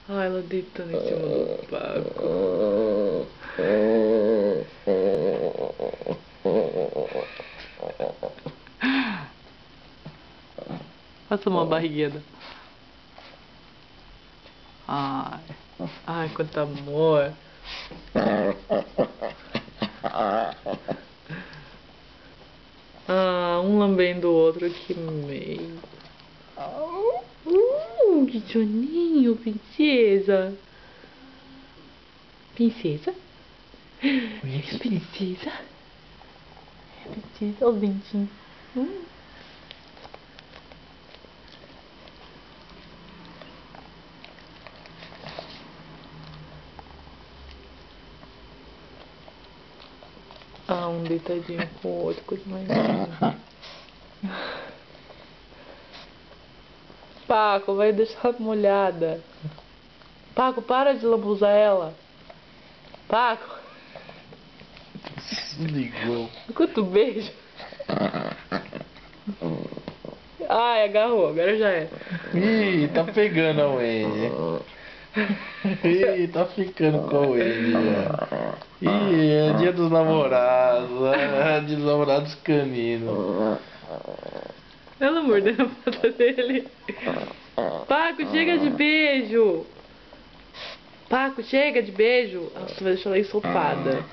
Ah, ela deitando em cima do Paco. Faça uma barriguinha. Ai, ai, quanto amor. Ah, um lambendo o outro aqui no meio. Que soninho, princesa. Princesa? É princesa? É princesa, olha o dentinho. Ah, um deitadinho com o outro, coisa mais linda. Paco, vai deixar molhada. Paco, para de lambuzar ela. Paco. Ligou. Quanto beijo. Ai, agarrou, agora já é. Ih, tá pegando a Wendy. Ih, tá ficando com a Wendy já. Ih, é dia dos namorados. É dia dos namorados caninos. Ela mordendo a pata dele. Paco, chega de beijo. Paco, chega de beijo. Nossa, vai deixar ela ensopada.